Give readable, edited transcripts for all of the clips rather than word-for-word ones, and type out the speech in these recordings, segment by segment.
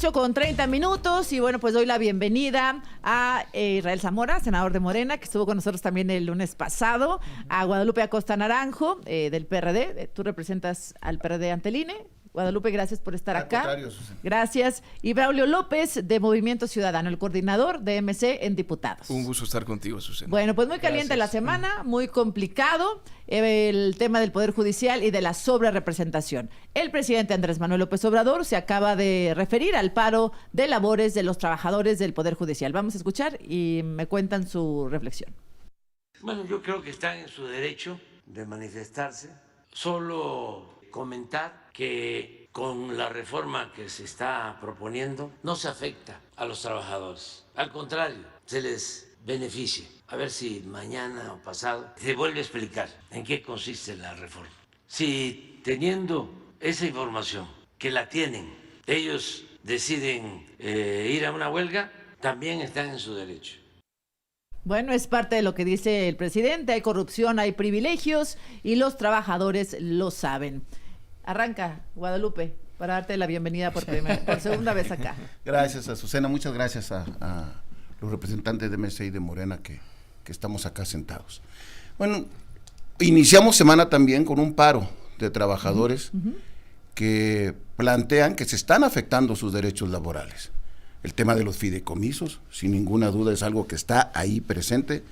Con 30 minutos y bueno, pues doy la bienvenida a Israel Zamora, senador de Morena, que estuvo con nosotros también el lunes pasado, a Guadalupe Acosta Naranjo, del PRD. Tú representas al PRD ante el INE. Guadalupe, gracias por estar acá. Gracias. Y Braulio López, de Movimiento Ciudadano, el coordinador de MC en Diputados. Un gusto estar contigo, Susana. Bueno, pues muy caliente la semana, muy complicado el tema del Poder Judicial y de la sobrerepresentación. El presidente Andrés Manuel López Obrador se acaba de referir al paro de labores de los trabajadores del Poder Judicial. Vamos a escuchar y me cuentan su reflexión. Bueno, yo creo que están en su derecho de manifestarse. Solo comentar que con la reforma que se está proponiendo no se afecta a los trabajadores. Al contrario, se les beneficia. A ver si mañana o pasado se vuelve a explicar en qué consiste la reforma. Si teniendo esa información, que la tienen, ellos deciden ir a una huelga, también están en su derecho. Bueno, es parte de lo que dice el presidente. Hay corrupción, hay privilegios y los trabajadores lo saben. Arranca, Guadalupe, para darte la bienvenida por segunda vez acá. Gracias, Azucena. Muchas gracias a los representantes de MC y de Morena que estamos acá sentados. Bueno, iniciamos semana también con un paro de trabajadores que plantean que se están afectando sus derechos laborales. El tema de los fideicomisos, sin ninguna duda, es algo que está ahí presente.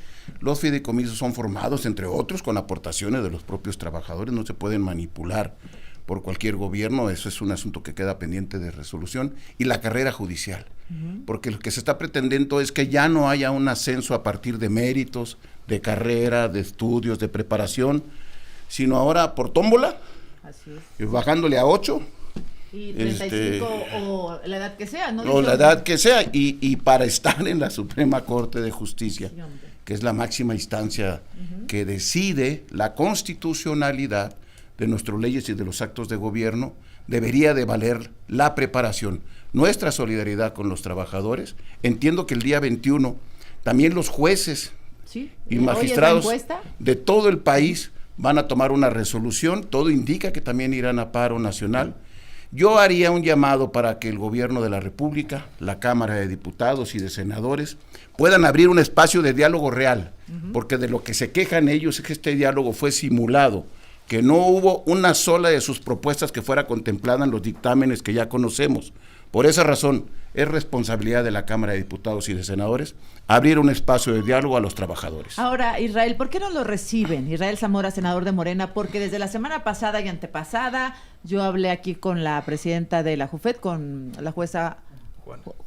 Los fideicomisos son formados, entre otros, con aportaciones de los propios trabajadores, no se pueden manipular por cualquier gobierno, eso es un asunto que queda pendiente de resolución. Y la carrera judicial, porque lo que se está pretendiendo es que ya no haya un ascenso a partir de méritos, de carrera, de estudios, de preparación, sino ahora por tómbola, así bajándole a 8, y 35 o la edad que sea, ¿no? O la edad que sea, y para estar en la Suprema Corte de Justicia, que es la máxima instancia que decide la constitucionalidad de nuestras leyes y de los actos de gobierno, debería de valer la preparación. Nuestra solidaridad con los trabajadores. Entiendo que el día 21 también los jueces y magistrados de todo el país van a tomar una resolución, todo indica que también irán a paro nacional. Yo haría un llamado para que el gobierno de la República, la Cámara de Diputados y de Senadores puedan abrir un espacio de diálogo real, porque de lo que se quejan ellos es que este diálogo fue simulado, que no hubo una sola de sus propuestas que fuera contemplada en los dictámenes que ya conocemos. Por esa razón, es responsabilidad de la Cámara de Diputados y de Senadores abrir un espacio de diálogo a los trabajadores. Ahora, Israel, ¿por qué no lo reciben? Israel Zamora, senador de Morena, porque desde la semana pasada y antepasada yo hablé aquí con la presidenta de la JUFET, con la jueza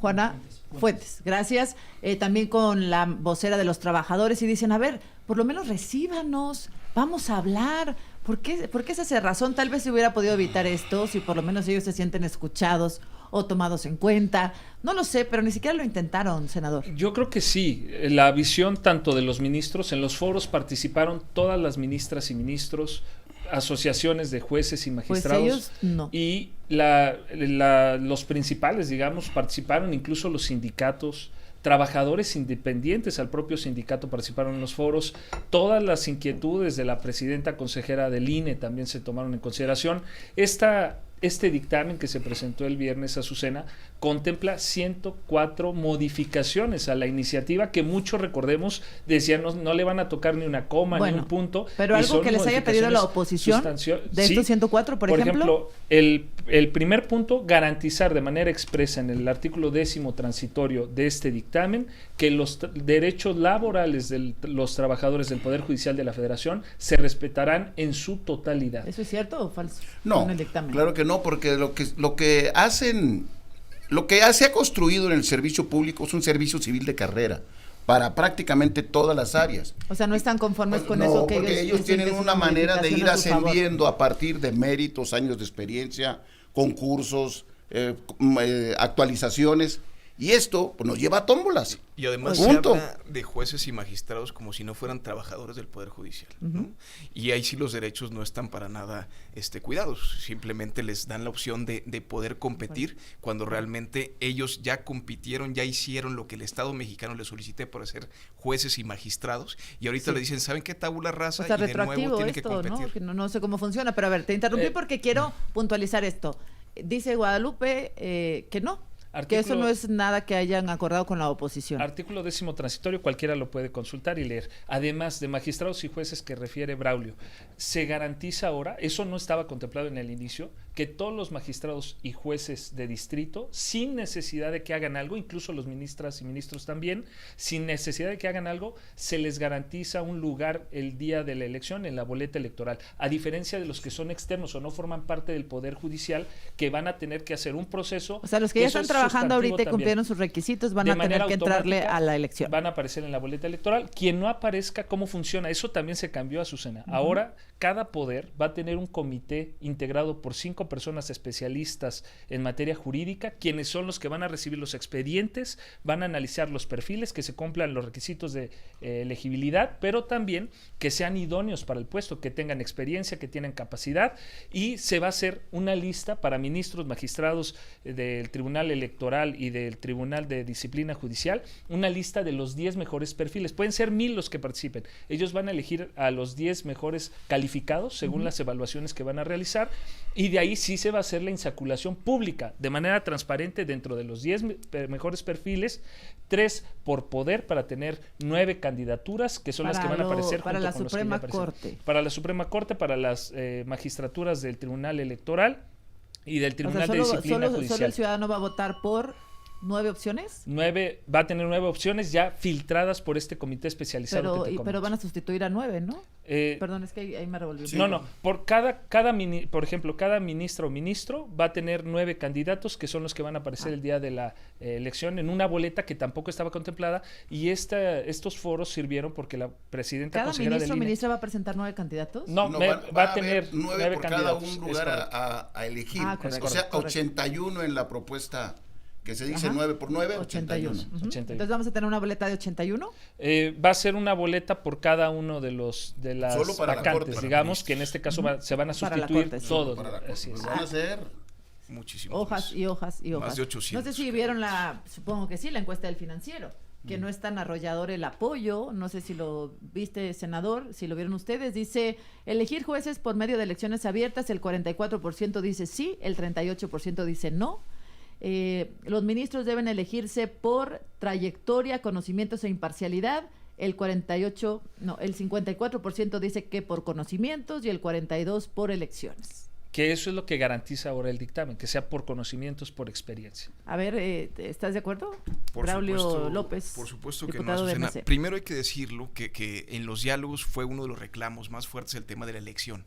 Juana Fuentes, gracias, también con la vocera de los trabajadores, y dicen, a ver, por lo menos recíbanos, vamos a hablar. ¿Por qué esa cerrazón? Tal vez se hubiera podido evitar esto si por lo menos ellos se sienten escuchados o tomados en cuenta. No lo sé, pero ni siquiera lo intentaron, senador. Yo creo que sí. La visión tanto de los ministros, en los foros participaron todas las ministras y ministros, asociaciones de jueces y magistrados. Pues ellos no. Y los principales, digamos, participaron, incluso los sindicatos, trabajadores independientes al propio sindicato participaron en los foros. Todas las inquietudes de la presidenta consejera del INE también se tomaron en consideración. Este dictamen que se presentó el viernes, Azucena, contempla 104 modificaciones a la iniciativa que muchos, recordemos, decían no le van a tocar ni una coma, ni un punto. Pero algo que les haya pedido la oposición de estos 104, por ejemplo, el primer punto, garantizar de manera expresa en el artículo 10º transitorio de este dictamen que los derechos laborales de los trabajadores del Poder Judicial de la Federación se respetarán en su totalidad. ¿Eso es cierto o falso? No, claro que no, porque lo que se ha construido en el servicio público es un servicio civil de carrera para prácticamente todas las áreas. O sea, no están conformes con eso que porque ellos tienen una manera de ir ascendiendo a partir de méritos, años de experiencia, concursos, actualizaciones. Y esto pues, nos lleva a tómbolas. Y además se habla de jueces y magistrados como si no fueran trabajadores del Poder Judicial, ¿no? Y ahí sí los derechos no están para nada cuidados. Simplemente les dan la opción de poder competir cuando realmente ellos ya compitieron, ya hicieron lo que el Estado mexicano les solicité por ser jueces y magistrados. Y ahorita le dicen, ¿saben qué? Tabula rasa, o sea, y de nuevo tienen que competir. ¿No? Que no sé cómo funciona, pero a ver, te interrumpí porque quiero puntualizar esto. Dice Guadalupe que no. Que eso no es nada que hayan acordado con la oposición. Artículo 10º transitorio, cualquiera lo puede consultar y leer. Además de magistrados y jueces que refiere Braulio, se garantiza ahora, eso no estaba contemplado en el inicio, que todos los magistrados y jueces de distrito, sin necesidad de que hagan algo, incluso los ministras y ministros también, sin necesidad de que hagan algo, se les garantiza un lugar el día de la elección en la boleta electoral, a diferencia de los que son externos o no forman parte del Poder Judicial, que van a tener que hacer un proceso. O sea, los que ya están trabajando ahorita y cumplieron sus requisitos van a tener que entrarle a la elección. Van a aparecer en la boleta electoral. Quien no aparezca, ¿cómo funciona? Eso también se cambió, Azucena. Ahora, cada poder va a tener un comité integrado por 5 personas especialistas en materia jurídica, quienes son los que van a recibir los expedientes, van a analizar los perfiles, que se cumplan los requisitos de elegibilidad, pero también que sean idóneos para el puesto, que tengan experiencia, que tengan capacidad, y se va a hacer una lista para ministros, magistrados del Tribunal Electoral y del Tribunal de Disciplina Judicial, una lista de los 10 mejores perfiles. Pueden ser 1000 los que participen. Ellos van a elegir a los 10 mejores calificados según las evaluaciones que van a realizar, y de ahí sí se va a hacer la insaculación pública de manera transparente dentro de los 10 mejores perfiles, 3 por poder, para tener 9 candidaturas que son las que van a aparecer para junto la con Suprema los que ya Corte. para la Suprema Corte, para las magistraturas del Tribunal Electoral y del Tribunal de Disciplina Judicial. Solo el ciudadano va a votar por 9 opciones. 9, va a tener 9 opciones ya filtradas por este comité especializado. Pero van a sustituir a 9, ¿no? Perdón, es que ahí me revolví. Sí. No, por por ejemplo, cada ministra o ministro va a tener 9 candidatos que son los que van a aparecer el día de la elección en una boleta que tampoco estaba contemplada, y estos foros sirvieron porque la presidenta ¿Cada consejera ministro o del INE, ministra va a presentar 9 candidatos? No, va a tener 9 por candidatos. cada un lugar a elegir. Correcto, o sea, correcto. 81 en la propuesta que se dice 9 por 9, 81. 81. Entonces vamos a tener una boleta de 81. Va a ser una boleta por cada uno de las Solo para la vacantes, Corte, digamos, que en este caso se van a Para la sustituir Corte, sí. todos. Para la Corte. Así es. Pues van a ser Muchísimas Hojas más. y hojas y hojas. Más de 800. No sé si vieron supongo que sí, la encuesta del Financiero, que no es tan arrollador el apoyo. No sé si lo viste, senador, si lo vieron ustedes. Dice, elegir jueces por medio de elecciones abiertas, el 44% dice sí, el 38% dice no. Los ministros deben elegirse por trayectoria, conocimientos e imparcialidad. El 54% dice que por conocimientos y el 42% por elecciones. Que eso es lo que garantiza ahora el dictamen, que sea por conocimientos, por experiencia. A ver, ¿estás de acuerdo? Por Braulio supuesto, López. Por supuesto que no, diputado de Azucena. MC. Primero hay que decirlo que en los diálogos fue uno de los reclamos más fuertes el tema de la elección,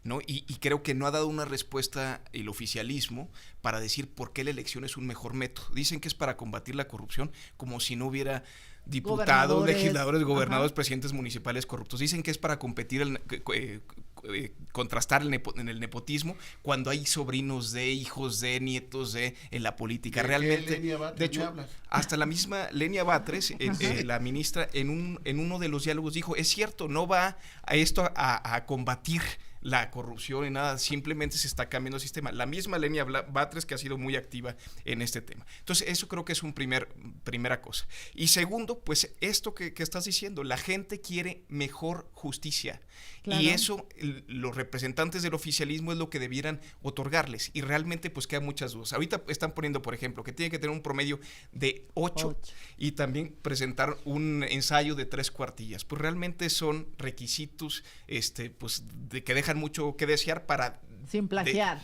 ¿no? Y creo que no ha dado una respuesta el oficialismo para decir por qué la elección es un mejor método. Dicen que es para combatir la corrupción, como si no hubiera diputados, legisladores, gobernadores, presidentes municipales corruptos. Dicen que es para competir, contrastar en el nepotismo, cuando hay sobrinos de, hijos de, nietos de en la política. Realmente, de hecho, hasta la misma Lenia Batres, la ministra, en uno de los diálogos dijo, es cierto, no va a esto a combatir la corrupción y nada, simplemente se está cambiando el sistema. La misma Lenia Batres, que ha sido muy activa en este tema. Entonces, eso creo que es primera cosa. Y segundo, pues esto que estás diciendo, la gente quiere mejor justicia. Claro. Y eso, los representantes del oficialismo es lo que debieran otorgarles. Y realmente, pues quedan muchas dudas. Ahorita están poniendo, por ejemplo, que tiene que tener un promedio de 8 y también presentar un ensayo de 3 cuartillas. Pues realmente son requisitos, pues, de que dejan mucho que desear para... Sin plagiar.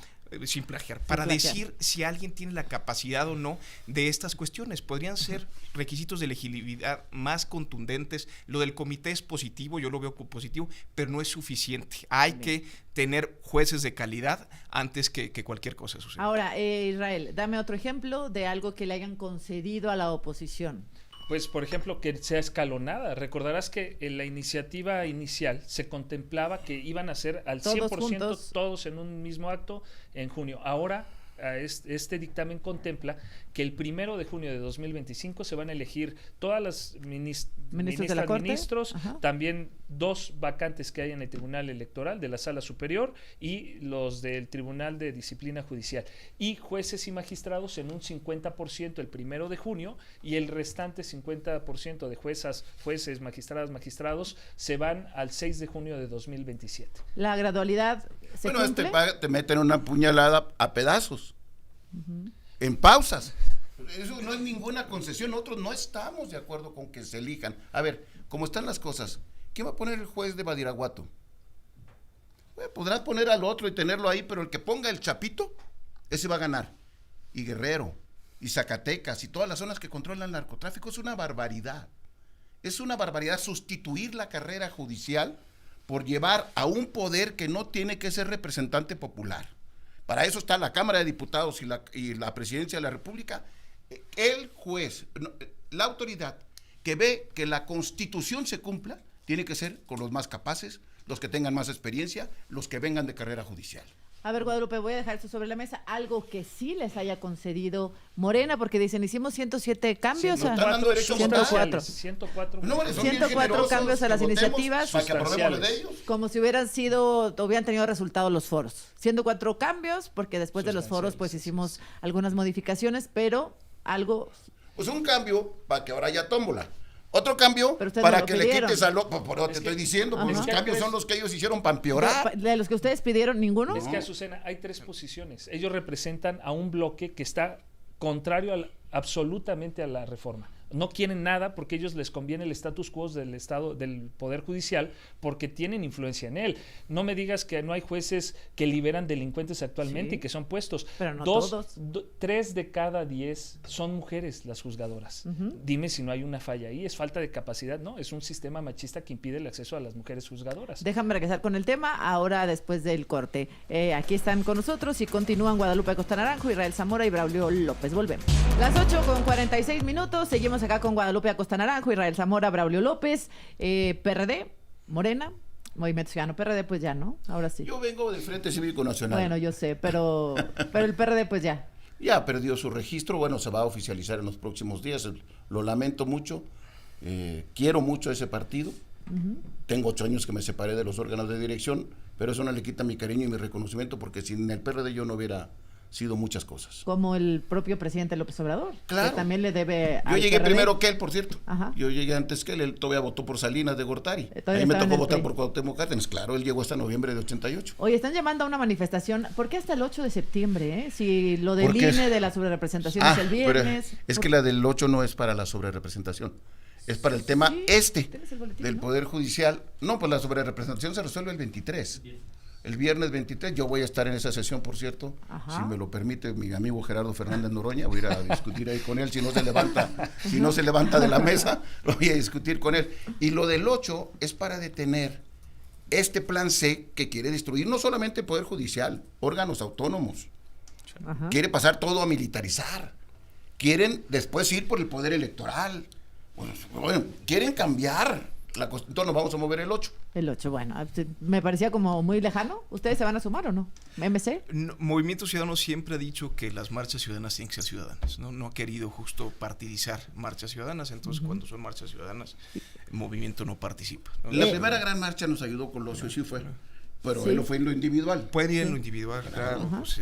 Para decir si alguien tiene la capacidad o no de estas cuestiones. Podrían ser requisitos de elegibilidad más contundentes. Lo del comité es positivo, yo lo veo como positivo, pero no es suficiente. Hay que tener jueces de calidad antes que cualquier cosa suceda. Ahora, Israel, dame otro ejemplo de algo que le hayan concedido a la oposición. Pues, por ejemplo, que sea escalonada. Recordarás que en la iniciativa inicial se contemplaba que iban a ser al 100% todos en un mismo acto en junio. Ahora, este dictamen contempla que el 1 de junio de 2025 se van a elegir todas las ministros, también 2 vacantes que hay en el Tribunal Electoral de la Sala Superior y los del Tribunal de Disciplina Judicial, y jueces y magistrados en un 50% el 1 de junio, y el restante 50% de jueces, magistrados se van al 6 de junio de 2027. La gradualidad se cumple. Te meten una puñalada a pedazos, en pausas. Eso no es ninguna concesión, nosotros no estamos de acuerdo con que se elijan. A ver, como están las cosas, ¿quién va a poner el juez de Badiraguato? Podrás poner al otro y tenerlo ahí, pero el que ponga el Chapito, ese va a ganar. Y Guerrero, y Zacatecas, y todas las zonas que controlan el narcotráfico, es una barbaridad. Es una barbaridad sustituir la carrera judicial por llevar a un poder que no tiene que ser representante popular. Para eso está la Cámara de Diputados y la Presidencia de la República. El juez, la autoridad que ve que la Constitución se cumpla, tiene que ser con los más capaces, los que tengan más experiencia, los que vengan de carrera judicial. A ver, Guadalupe, voy a dejar esto sobre la mesa, algo que sí les haya concedido Morena, porque dicen, hicimos 107 cambios. Sí, no están dando derechos 104. 104. No, son bien 104 generosos, cambios a las votemos iniciativas. para que aprobemos de ellos. Como si hubieran tenido resultados los foros. 104 cambios, porque después de los foros pues hicimos algunas modificaciones, pero algo... Pues un cambio para que ahora haya tómbola. Otro cambio para no que le quites al otro. Por te estoy diciendo, pues los cambios son los que ellos hicieron para empeorar. De los que ustedes pidieron, ninguno. Es que, Azucena, hay 3 posiciones. Ellos representan a un bloque que está contrario absolutamente a la reforma. No quieren nada porque a ellos les conviene el status quo del Estado, del Poder Judicial, porque tienen influencia en él. No me digas que no hay jueces que liberan delincuentes actualmente y que son puestos. Pero no todos. 3 de cada 10 son mujeres las juzgadoras. Dime si no hay una falla ahí. ¿Es falta de capacidad? No, es un sistema machista que impide el acceso a las mujeres juzgadoras. Déjame regresar con el tema ahora después del corte. Aquí están con nosotros y continúan Guadalupe Acosta Naranjo, Israel Zamora y Braulio López. Volvemos. Las 8:46, seguimos acá con Guadalupe Acosta Naranjo, Israel Zamora, Braulio López, PRD, Morena, Movimiento Ciudadano. PRD pues ya, ¿no? Ahora sí. Yo vengo del Frente Cívico Nacional. Bueno, yo sé, pero el PRD pues ya. Ya perdió su registro, bueno, se va a oficializar en los próximos días, lo lamento mucho, quiero mucho a ese partido, tengo 8 años que me separé de los órganos de dirección, pero eso no le quita mi cariño y mi reconocimiento, porque sin el PRD yo no hubiera sido muchas cosas. Como el propio presidente López Obrador, claro, que también le debe yo llegué PRD primero que él, por cierto. Ajá. Yo llegué antes que él todavía votó por Salinas de Gortari. Ahí me tocó votar por Cuauhtémoc Cárdenas, claro, él llegó hasta noviembre de 88. Oye, están llamando a una manifestación, ¿por qué hasta el 8 de septiembre? Si lo del INE de la sobrerepresentación es el viernes. Es que la del 8 no es para la sobrerepresentación, es para el tema del Poder Judicial. No, pues la sobrerepresentación se resuelve el 23. El viernes 23, yo voy a estar en esa sesión, por cierto, si me lo permite mi amigo Gerardo Fernández Noroña, voy a ir a discutir ahí con él, si no se levanta de la mesa, lo voy a discutir con él. Y lo del 8 es para detener este plan C que quiere destruir no solamente el Poder Judicial, órganos autónomos, quiere pasar todo a militarizar, quieren después ir por el Poder Electoral, bueno, quieren cambiar la Constitución. Nos vamos a mover el 8. El 8, bueno, me parecía como muy lejano. ¿Ustedes se van a sumar o no? ¿MC? No, Movimiento Ciudadano siempre ha dicho que las marchas ciudadanas tienen que ser ciudadanas, no ha querido justo partidizar marchas ciudadanas, entonces cuando son marchas ciudadanas, el movimiento no participa, ¿no? La primera gran marcha nos ayudó Colosio, sí fue. Pero él fue en lo individual. Puede ir en lo individual, claro, pues,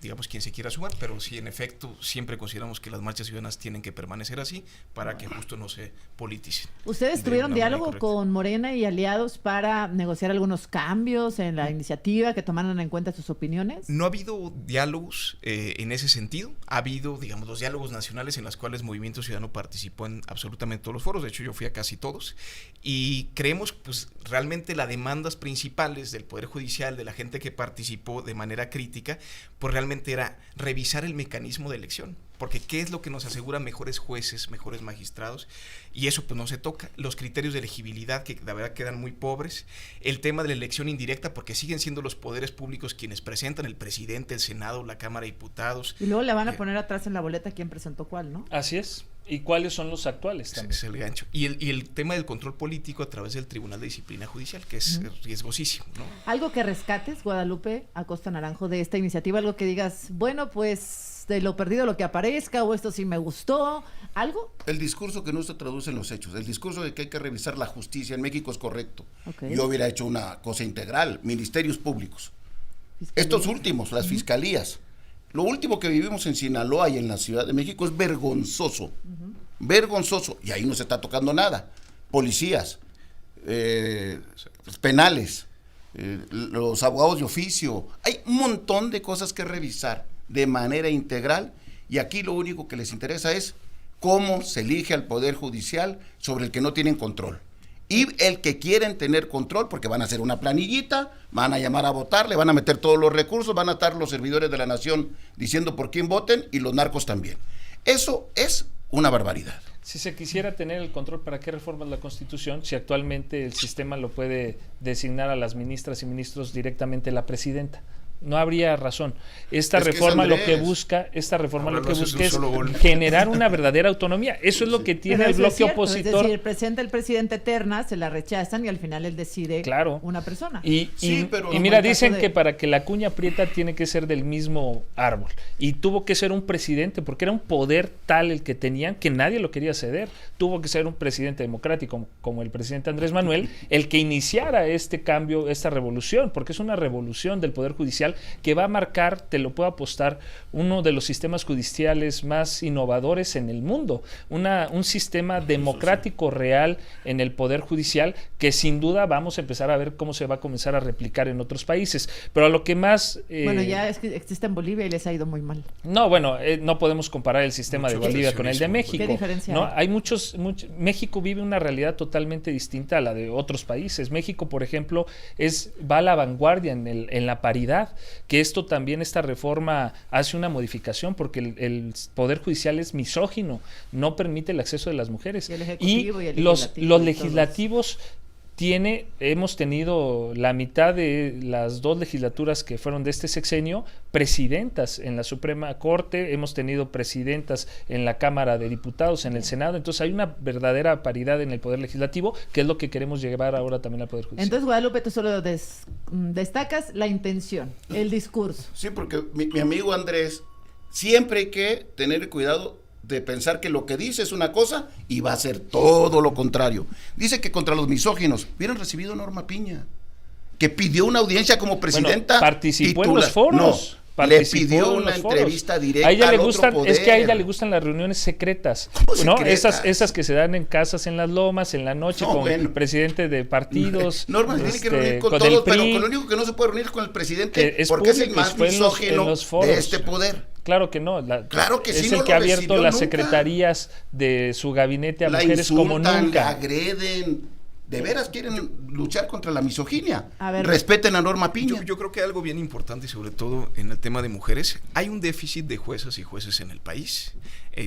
digamos quien se quiera sumar, pero sí, en efecto, siempre consideramos que las marchas ciudadanas tienen que permanecer así para que justo no se politicen. ¿Ustedes tuvieron diálogo con Morena y aliados para negociar algunos cambios en la iniciativa, que tomaran en cuenta sus opiniones? No ha habido diálogos en ese sentido. Ha habido, digamos, los diálogos nacionales en los cuales Movimiento Ciudadano participó en absolutamente todos los foros. De hecho, yo fui a casi todos. Y creemos, pues, realmente las demandas principales del Poder Judicial, de la gente que participó de manera crítica, pues realmente era revisar el mecanismo de elección, porque ¿qué es lo que nos asegura mejores jueces, mejores magistrados? Y eso pues no se toca. Los criterios de elegibilidad, que la verdad quedan muy pobres, el tema de la elección indirecta, porque siguen siendo los poderes públicos quienes presentan, el presidente, el Senado, la Cámara de Diputados. Y luego le van a poner atrás en la boleta quién presentó cuál, ¿no? Así es. ¿Y cuáles son los actuales también? Es el gancho. Y el tema del control político a través del Tribunal de Disciplina Judicial, que es riesgosísimo, ¿no? Algo que rescates, Guadalupe Acosta Naranjo, de esta iniciativa, algo que digas, bueno, pues de lo perdido lo que aparezca, o esto sí me gustó, ¿algo? El discurso que no se traduce en los hechos, el discurso de que hay que revisar la justicia en México es correcto. Yo hubiera hecho una cosa integral, ministerios públicos. Estos últimos, las fiscalías. Lo último que vivimos en Sinaloa y en la Ciudad de México es vergonzoso, vergonzoso, y ahí no se está tocando nada. Policías, penales, los abogados de oficio, hay un montón de cosas que revisar de manera integral y aquí lo único que les interesa es cómo se elige al Poder Judicial sobre el que no tienen control. Y el que quieren tener control, porque van a hacer una planillita, van a llamar a votar, le van a meter todos los recursos, van a estar los servidores de la nación diciendo por quién voten y los narcos también. Eso es una barbaridad. Si se quisiera tener el control, ¿para qué reformas la Constitución? Si actualmente el sistema lo puede designar a las ministras y ministros directamente la presidenta. No habría razón. Esta reforma lo que busca es generar una verdadera autonomía. Eso es lo que tiene el bloque opositor. Es decir, el presidente eterna, se la rechazan y al final él decide una persona. Y mira, dicen que para que la cuña aprieta tiene que ser del mismo árbol. Y tuvo que ser un presidente, porque era un poder tal el que tenían que nadie lo quería ceder. Tuvo que ser un presidente democrático como el presidente Andrés Manuel el que iniciara este cambio, esta revolución, porque es una revolución del Poder Judicial que va a marcar, te lo puedo apostar, uno de los sistemas judiciales más innovadores en el mundo, un sistema democrático real en el Poder Judicial que sin duda vamos a empezar a ver cómo se va a comenzar a replicar en otros países. Pero a lo que más... bueno, ya es que existe en Bolivia y les ha ido muy mal. No, bueno, no podemos comparar el sistema de Bolivia con el de México. ¿Qué diferencia ¿no? Hay México vive una realidad totalmente distinta a la de otros países. México, por ejemplo, va a la vanguardia en la paridad, que esta reforma hace una modificación porque el Poder Judicial es misógino, no permite el acceso de las mujeres. Y los legislativos hemos tenido la mitad de las 2 legislaturas que fueron de este sexenio presidentas en la Suprema Corte, hemos tenido presidentas en la Cámara de Diputados, en el Senado, entonces hay una verdadera paridad en el Poder Legislativo, que es lo que queremos llevar ahora también al Poder Judicial. Entonces, Guadalupe, tú solo destacas la intención, el discurso. Sí, porque mi amigo Andrés, siempre hay que tener cuidado de pensar que lo que dice es una cosa y va a ser todo lo contrario. Dice que contra los misóginos hubieran recibido a Norma Piña, que pidió una audiencia como presidenta. Participó en los foros. Le pidió una entrevista directa al otro poder. Es que a ella le gustan las reuniones secretas, ¿no? Esas que se dan en casas en las lomas, en la noche, presidentes de partidos. Norma tiene que reunir con todos, pero con lo único que no se puede reunir con el presidente, porque es el más misógino de este poder. Claro que no. Claro que sí, es el que ha abierto las secretarías de su gabinete a mujeres como nunca. La agreden. ¿De veras quieren luchar contra la misoginia? Respeten a Norma Piña. Yo creo que algo bien importante, y sobre todo en el tema de mujeres, hay un déficit de juezas y jueces en el país.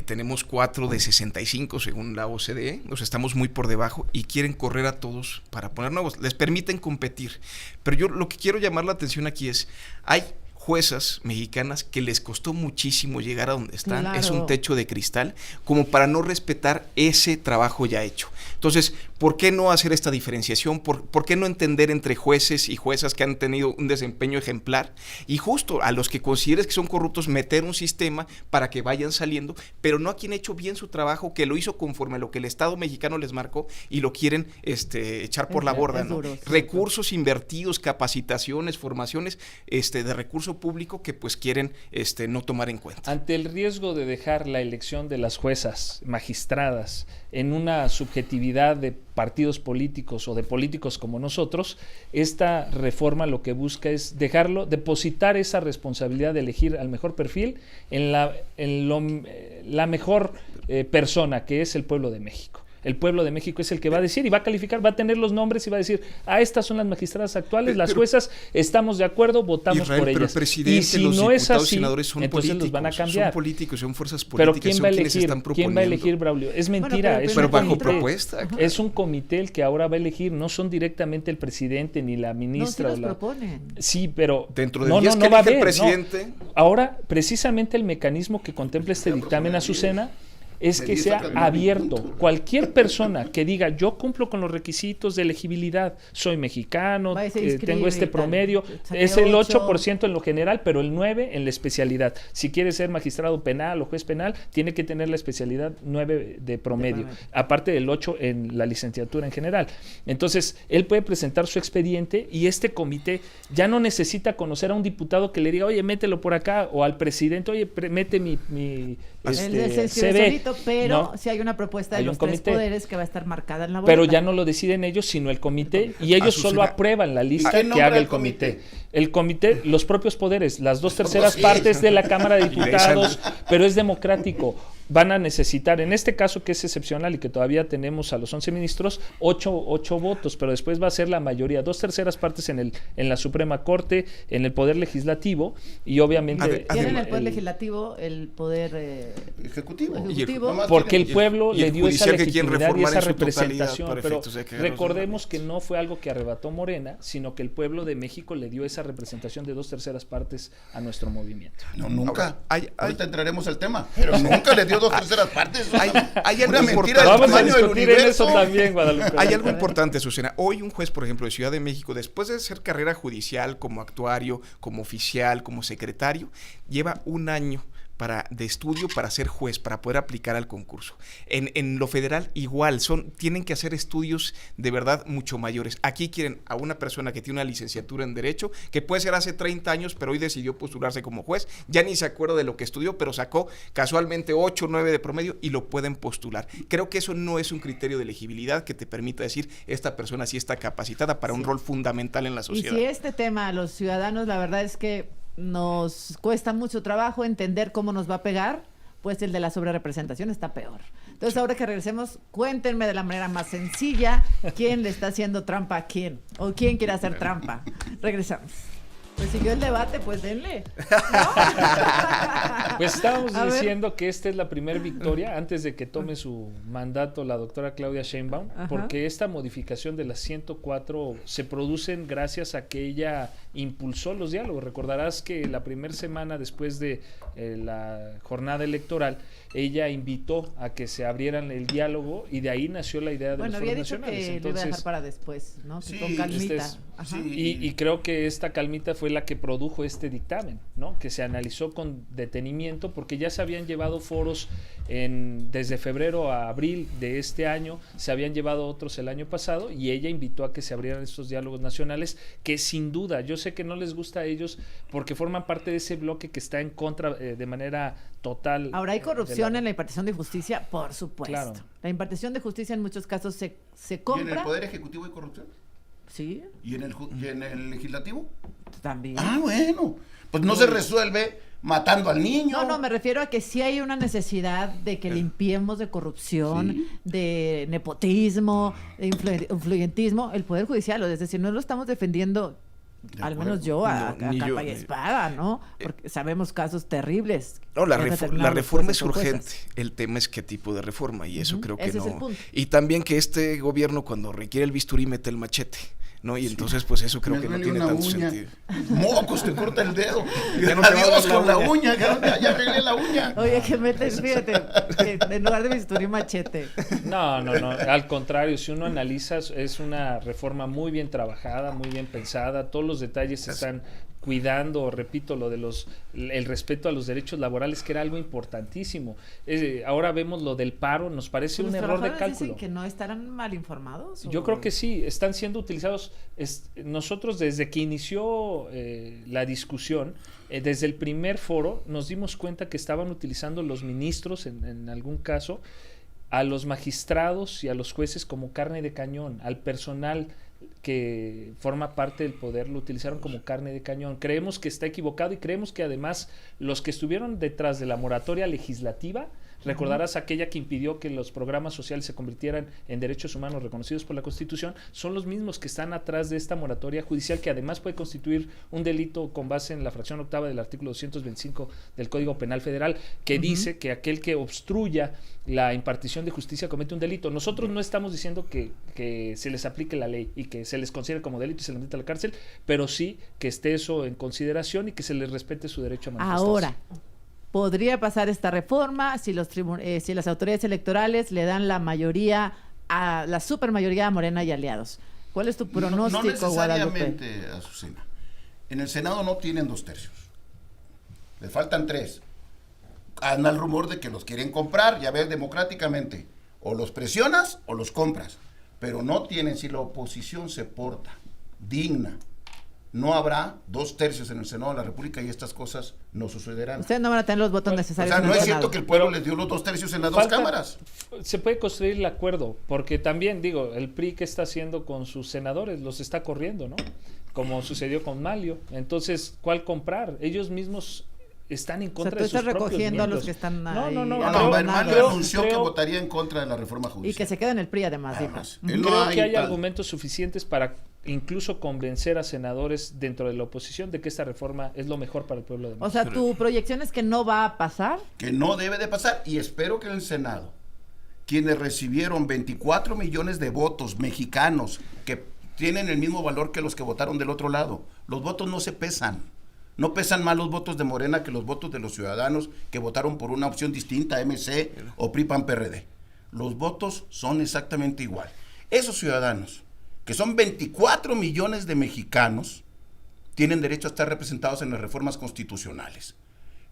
Tenemos 4 de 65 según la OCDE, nos estamos muy por debajo y quieren correr a todos para poner nuevos. Les permiten competir. Pero yo lo que quiero llamar la atención aquí es, hay juezas mexicanas que les costó muchísimo llegar a donde están, claro. Es un techo de cristal, como para no respetar ese trabajo ya hecho. Entonces, ¿por qué no hacer esta diferenciación? ¿Por qué no entender entre jueces y juezas que han tenido un desempeño ejemplar? Y justo a los que consideres que son corruptos, meter un sistema para que vayan saliendo, pero no a quien ha hecho bien su trabajo, que lo hizo conforme a lo que el Estado mexicano les marcó y lo quieren echar por la borda, ¿no? Duro, sí, recursos invertidos, capacitaciones, formaciones de recurso público que pues quieren no tomar en cuenta. Ante el riesgo de dejar la elección de las juezas magistradas en una subjetividad de partidos políticos o de políticos como nosotros, esta reforma lo que busca es depositar esa responsabilidad de elegir al mejor perfil en la mejor persona, que es el pueblo de México. El pueblo de México es el que va a decir y va a calificar, va a tener los nombres y va a decir, estas son las magistradas actuales, las juezas, estamos de acuerdo, votamos por ellas. Pero el presidente, y si los no diputados, es así, senadores son entonces políticos, los van a cambiar. Son políticos, son fuerzas políticas, pero ¿quién son va a quienes elegir? están proponiendo. ¿Quién va a elegir, Braulio? Es mentira, es pero un bajo comité. Propuesta. Claro. Es un comité el que ahora va a elegir, no son directamente el presidente ni la ministra. No, sí los proponen. Sí, pero dentro de 10 que va a haber, el presidente. No. Ahora, precisamente el mecanismo que contempla este dictamen, Azucena, es que sea abierto. Cualquier persona que diga, yo cumplo con los requisitos de elegibilidad, soy mexicano, tengo este promedio, es el 8% en lo general, pero el 9% en la especialidad. Si quiere ser magistrado penal o juez penal, tiene que tener la especialidad 9 de promedio, aparte del 8 en la licenciatura en general. Entonces, él puede presentar su expediente y este comité ya no necesita conocer a un diputado que le diga, oye, mételo por acá, o al presidente, oye, mete mi se se ve ve, solito, pero ¿no? si hay una propuesta de Hay un los tres comité. poderes que va a estar marcada en la boleta. Pero ya no lo deciden ellos, sino el comité, y ellos solo aprueban la lista quién que nombra haga el el comité? comité. El comité, los propios poderes, las 2/3 partes de la Cámara de Diputados, pero es democrático. Van a necesitar, en este caso que es excepcional y que todavía tenemos a los 11 ministros, 8 votos, pero después va a ser la mayoría, 2/3 partes en la Suprema Corte, en el Poder Legislativo y obviamente... Tienen el Poder Legislativo, el Poder Ejecutivo. Porque el pueblo y el le dio esa judicial que quieren legitimidad y reformar esa en su totalidad representación, para pero efectos de que hagan los recordemos que reglamentos. no fue algo que arrebató Morena, sino que el pueblo de México le dio esa representación de 2/3 partes a nuestro movimiento. No, nunca. Ahora, Ahorita entraremos al tema. Pero nunca le dio 2/3 partes. Hay algo Una mentira importante. del Vamos a tamaño del discutir en eso universo. también, Guadalupe. Hay algo importante, Azucena. Hoy un juez, por ejemplo, de Ciudad de México, después de hacer carrera judicial como actuario, como oficial, como secretario, lleva un año de estudio para ser juez, para poder aplicar al concurso. En lo federal igual, tienen que hacer estudios de verdad mucho mayores. Aquí quieren a una persona que tiene una licenciatura en Derecho, que puede ser hace 30 años, pero hoy decidió postularse como juez, ya ni se acuerda de lo que estudió, pero sacó casualmente 8 o 9 de promedio y lo pueden postular. Creo que eso no es un criterio de elegibilidad que te permita decir, esta persona sí está capacitada para un rol fundamental en la sociedad. Y si este tema a los ciudadanos, la verdad es que nos cuesta mucho trabajo entender cómo nos va a pegar, pues el de la sobrerepresentación está peor. Entonces, ahora que regresemos, cuéntenme de la manera más sencilla quién le está haciendo trampa a quién, o quién quiere hacer trampa. Regresamos. Pues siguió el debate, pues denle. ¿No? Pues estábamos A ver. diciendo que esta es la primera victoria antes de que tome su mandato la doctora Claudia Sheinbaum, Ajá. porque esta modificación de las 104 se producen gracias a que ella impulsó los diálogos. Recordarás que la primera semana después de la jornada electoral, ella invitó a que se abrieran el diálogo y de ahí nació la idea de Bueno, los había foros dicho nacionales. que lo iba a dejar para después, ¿no? Sí, Con calmita. sí. Ajá. Y creo que esta calmita fue la que produjo este dictamen, ¿no? Que se analizó con detenimiento porque ya se habían llevado foros desde febrero a abril de este año, se habían llevado otros el año pasado y ella invitó a que se abrieran estos diálogos nacionales que sin duda, yo sé que no les gusta a ellos porque forman parte de ese bloque que está en contra de manera total. Ahora, ¿hay corrupción en la impartición de justicia? Por supuesto. Claro. La impartición de justicia en muchos casos se ¿Y en compra. el Poder Ejecutivo hay corrupción? Sí, ¿Y en el Legislativo? también. Ah, bueno. Pues no se resuelve matando al niño. No, me refiero a que sí hay una necesidad de que limpiemos de corrupción, Sí. de nepotismo, de influyentismo, el Poder Judicial. Es decir, no lo estamos defendiendo, De al acuerdo. menos yo, a No, ni capa yo, y ni- espada, ¿no? Porque sabemos casos terribles. No, la que han la determinado los reforma es jueces o urgente. juezas. El tema es qué tipo de reforma y eso Ujú, creo que ese no. es el punto. Y también que este gobierno cuando requiere el bisturí mete el machete, ¿no? Y entonces pues eso creo Me que no duele tiene una tanto uña. sentido. Mocos, te corta el dedo. Ya no te va a Adiós dar la con la uña. uña. Ya arreglé la uña. Oye, que metes, fíjate, que en lugar de bisturí, machete. No, al contrario, si uno analiza, es una reforma muy bien trabajada, muy bien pensada, todos los detalles se están cuidando, repito, lo de el respeto a los derechos laborales, que era algo importantísimo. Ahora vemos lo del paro, nos parece ¿Los un error de trabajadores dicen cálculo. que no estarán mal informados? Yo creo que sí, están siendo utilizados. Nosotros desde que inició la discusión, desde el primer foro, nos dimos cuenta que estaban utilizando los ministros, en algún caso, a los magistrados y a los jueces como carne de cañón, al personal que forma parte del poder lo utilizaron como carne de cañón. Creemos que está equivocado y creemos que además los que estuvieron detrás de la moratoria legislativa, recordarás aquella que impidió que los programas sociales se convirtieran en derechos humanos reconocidos por la Constitución, son los mismos que están atrás de esta moratoria judicial, que además puede constituir un delito con base en la fracción octava del artículo 225 del Código Penal Federal, que dice que aquel que obstruya la impartición de justicia comete un delito. Nosotros no estamos diciendo que se les aplique la ley y que se les considere como delito y se les meta a la cárcel, pero sí que esté eso en consideración y que se les respete su derecho a manifestarse. Ahora, podría pasar esta reforma si si las autoridades electorales le dan la mayoría, a la supermayoría a Morena y aliados. ¿Cuál es tu pronóstico, no Guadalupe? necesariamente, Azucena. En el Senado no tienen 2/3. Le faltan 3. Anda el rumor de que los quieren comprar, ya ves, democráticamente. O los presionas o los compras. Pero no tienen, si la oposición se porta digna, no habrá 2/3 en el Senado de la República y estas cosas no sucederán. Ustedes no van a tener los votos O necesarios. sea, no en el es cierto Senado. que el pueblo les dio los 2/3 en las dos cámaras. Se puede construir el acuerdo, porque también, digo, el PRI que está haciendo con sus senadores, los está corriendo, ¿no? Como sucedió con Malio. Entonces, ¿cuál comprar? Ellos mismos están en contra tú de sus estás propios recogiendo a los miembros. que están No, ahí. no, no. No, creo- Manuel creo- anunció que creo- votaría en contra de la reforma judicial. Y que se quede en el PRI además, dijo. Además, él no Creo que hay tal. argumentos suficientes para incluso convencer a senadores dentro de la oposición de que esta reforma es lo mejor para el pueblo de México. O sea, tu proyección es que no va a pasar. Que no debe de pasar, y espero que en el Senado, quienes recibieron 24 millones de votos mexicanos que tienen el mismo valor que los que votaron del otro lado, los votos no se pesan. No pesan más los votos de Morena que los votos de los ciudadanos que votaron por una opción distinta, MC o PRI, PAN, PRD. Los votos son exactamente igual. Esos ciudadanos, que son 24 millones de mexicanos, tienen derecho a estar representados en las reformas constitucionales.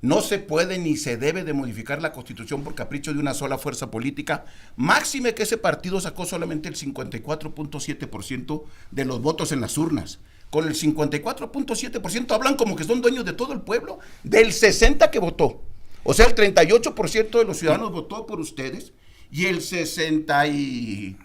No se puede ni se debe de modificar la Constitución por capricho de una sola fuerza política, máxime que ese partido sacó solamente el 54.7% de los votos en las urnas. Con el 54.7% hablan como que son dueños de todo el pueblo, del 60% que votó. O sea, el 38% de los ciudadanos votó por ustedes y el 62%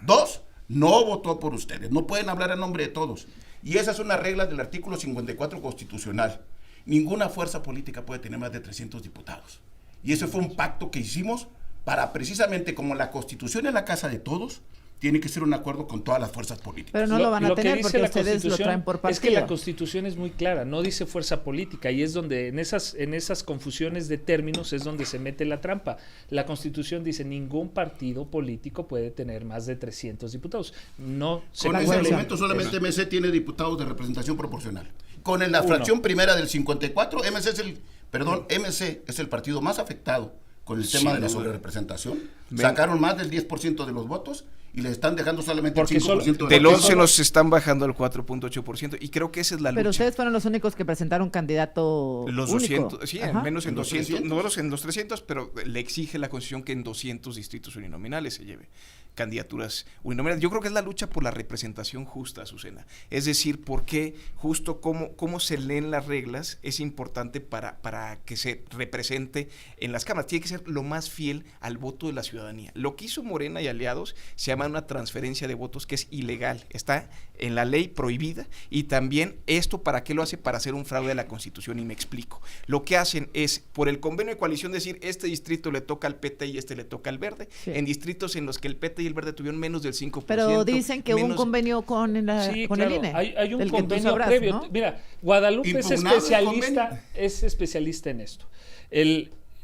no votó por ustedes. No pueden hablar a nombre de todos. Y esa es una regla del artículo 54 constitucional. Ninguna fuerza política puede tener más de 300 diputados. Y ese fue un pacto que hicimos para precisamente, como la Constitución es la casa de todos, tiene que ser un acuerdo con todas las fuerzas políticas. Pero no lo van a Lo que tener dice porque la ustedes lo Constitución traen por partido. es que la Constitución es muy clara, no dice fuerza política, y es donde en esas confusiones de términos es donde se mete la trampa. La Constitución dice ningún partido político puede tener más de 300 diputados. No se Con ese puede. argumento solamente MC tiene diputados de representación proporcional. Con la fracción primera del 54, MC es el partido más afectado con el tema de la sobrerepresentación. Sacaron más del 10% de los votos y le están dejando solamente Porque el 5% Del votos. 11 nos están bajando al 4.8% y creo que esa es la Pero lucha. ustedes fueron los únicos que presentaron candidato Los único. 200, sí, Ajá. al menos en En los 200, 300. nosotros en los 300, pero le exige la Constitución que en 200 distritos uninominales se lleve candidaturas uninominales. Yo creo que es la lucha por la representación justa, Azucena. Es decir, porque justo cómo se leen las reglas es importante para que se represente en las cámaras. Tiene que ser lo más fiel al voto de la ciudadanía. Lo que hizo Morena y aliados se llama una transferencia de votos que es ilegal. Está en la ley prohibida y también esto, ¿para qué lo hace? Para hacer un fraude a la Constitución, y me explico. Lo que hacen es, por el convenio de coalición, decir, este distrito le toca al PT y este le toca al Verde, Sí. en distritos en los que el PT y el Verde tuvieron menos del 5%. Pero dicen que hubo un menos- convenio con el INE. Hay un del que tú convenio sabrás, previo. ¿no? Mira, Guadalupe es Impugnado el convenio. es especialista en esto.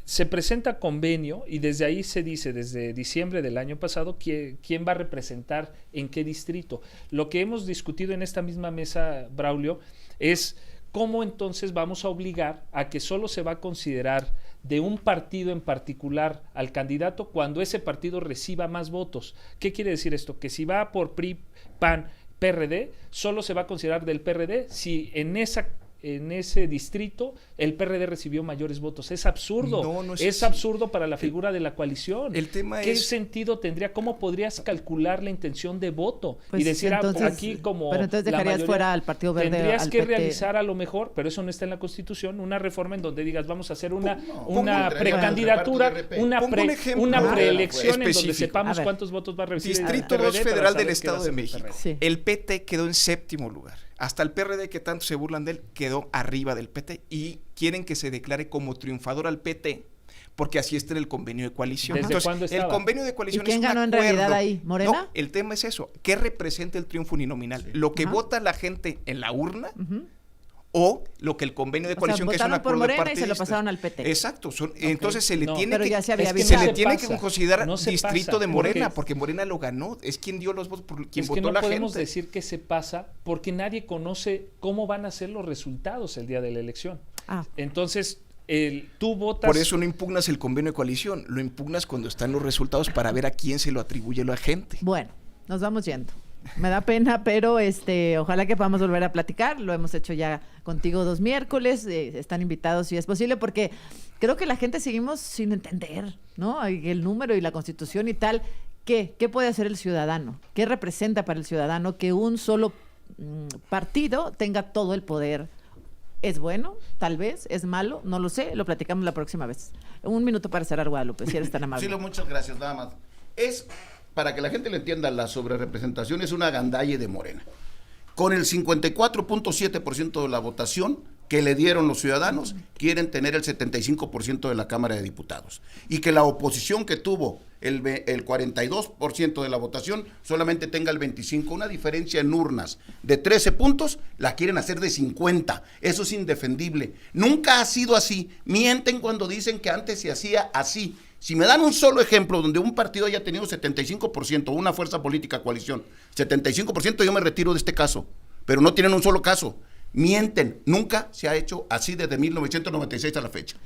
Se presenta convenio y desde ahí se dice, desde diciembre del año pasado, quién va a representar en qué distrito. Lo que hemos discutido en esta misma mesa, Braulio, es cómo entonces vamos a obligar a que solo se va a considerar de un partido en particular al candidato cuando ese partido reciba más votos. ¿Qué quiere decir esto? Que si va por PRI, PAN, PRD, solo se va a considerar del PRD si en ese distrito el PRD recibió mayores votos. Es absurdo. No es es así. absurdo para la figura de la coalición. El tema ¿Qué es- sentido tendría? ¿Cómo podrías calcular la intención de voto? Pues y decir, entonces, aquí como pero entonces la dejarías mayoría- fuera al Partido Verde, Tendrías al que PT. realizar a lo mejor, pero eso no está en la Constitución, una reforma en donde digas, vamos a hacer una Pongo un precandidatura, reparto de RP. Pongo un ejemplo una preelección en donde específico. sepamos A ver. cuántos votos va a recibir el Distrito PRD 2 para Federal saber del qué va a Estado de hacer el México. PRD. Sí. El PT quedó en 7º lugar. Hasta el PRD, que tanto se burlan de él, quedó arriba del PT y quieren que se declare como triunfador al PT porque así está en el convenio de coalición. ¿Desde Entonces, cuándo el estaba? convenio de coalición ¿Y quién es un ganó en acuerdo. realidad ahí? ¿Morena? No, el tema es eso. ¿Qué representa el triunfo uninominal? ¿Lo que Ajá. vota la gente en la urna? Ujú. O lo que el convenio de O sea, coalición, que es un votaron por acuerdo de Morena y se lo partidistas. pasaron al PT. Exacto. Entonces se le No, tiene pero que, ya se había es que visto. se le no tiene pasa, que considerar no se distrito pasa, de Morena, porque- porque Morena lo ganó. Es quien dio los votos, por quien Es que votó no la podemos gente. decir que se pasa porque nadie conoce cómo van a ser los resultados el día de la elección. Ah. Entonces, tú votas... Por eso no impugnas el convenio de coalición, lo impugnas cuando están los resultados para ver a quién se lo atribuye la gente. Bueno, nos vamos yendo. Me da pena, pero ojalá que podamos volver a platicar. Lo hemos hecho ya contigo 2 miércoles. Están invitados si es posible, porque creo que la gente seguimos sin entender, ¿no? El número y la Constitución y tal. ¿Qué puede hacer el ciudadano? ¿Qué representa para el ciudadano que un solo partido tenga todo el poder. ¿Es bueno? Tal vez. ¿Es malo? No lo sé. Lo platicamos la próxima vez. 1 minuto para cerrar, Guadalupe, si eres tan amable. Sí, muchas gracias, nada más. Es, para que la gente lo entienda, la sobrerepresentación es una gandalle de Morena. Con el 54.7% de la votación que le dieron los ciudadanos, quieren tener el 75% de la Cámara de Diputados. Y que la oposición que tuvo el 42% de la votación solamente tenga el 25%, una diferencia en urnas de 13 puntos, la quieren hacer de 50. Eso es indefendible. Nunca ha sido así. Mienten cuando dicen que antes se hacía así. Si me dan un solo ejemplo donde un partido haya tenido 75%, una fuerza política, coalición, 75%, yo me retiro de este caso. Pero no tienen un solo caso. Mienten, nunca se ha hecho así desde 1996 a la fecha.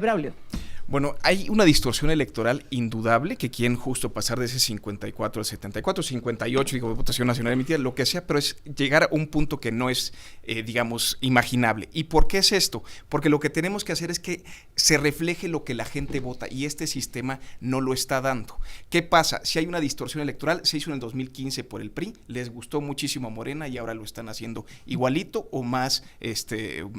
Braulio. Bueno, hay una distorsión electoral indudable que quieren justo pasar de ese 54 al 74, 58, digo, votación nacional emitida, lo que sea, pero es llegar a un punto que no es, digamos, imaginable. ¿Y por qué es esto? Porque lo que tenemos que hacer es que se refleje lo que la gente vota y este sistema no lo está dando. ¿Qué pasa? Si hay una distorsión electoral, se hizo en el 2015 por el PRI, les gustó muchísimo a Morena y ahora lo están haciendo igualito o más,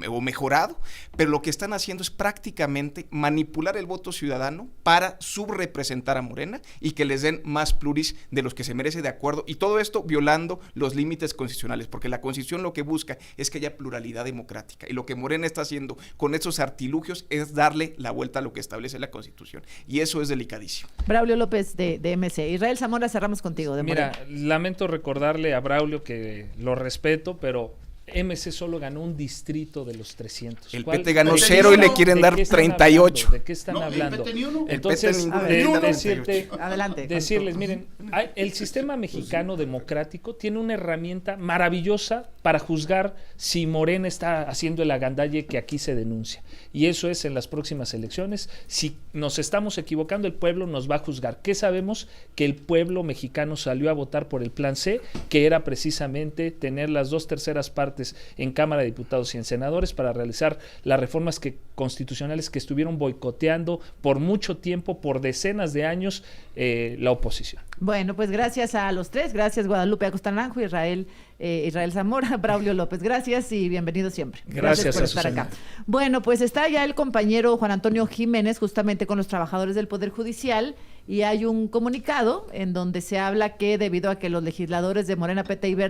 o mejorado, pero lo que están haciendo es prácticamente manipular el voto ciudadano para subrepresentar a Morena y que les den más pluris de los que se merece, de acuerdo, y todo esto violando los límites constitucionales, porque la Constitución lo que busca es que haya pluralidad democrática, y lo que Morena está haciendo con esos artilugios es darle la vuelta a lo que establece la Constitución, y eso es delicadísimo. Braulio López de MC. Israel Zamora, cerramos contigo. De Mira, Morena. lamento recordarle a Braulio que lo respeto, pero MC solo ganó un distrito de los 300. El PT ganó 0 y le quieren dar 38. ¿De qué están hablando? Entonces, Adelante. Decirles, miren, el sistema mexicano democrático tiene una herramienta maravillosa para juzgar si Morena está haciendo el agandalle que aquí se denuncia. Y eso es en las próximas elecciones. Si nos estamos equivocando, el pueblo nos va a juzgar. ¿Qué sabemos? Que el pueblo mexicano salió a votar por el Plan C, que era precisamente tener las 2/3 partes en Cámara de Diputados y en senadores para realizar las reformas constitucionales que estuvieron boicoteando por mucho tiempo, por decenas de años, la oposición. Bueno, pues gracias a los tres, gracias Guadalupe Acosta Naranjo, Israel Zamora, Braulio López, gracias y bienvenido siempre. Gracias por estar acá. Bueno, pues está ya el compañero Juan Antonio Jiménez justamente con los trabajadores del Poder Judicial y hay un comunicado en donde se habla que debido a que los legisladores de Morena, PT y Verde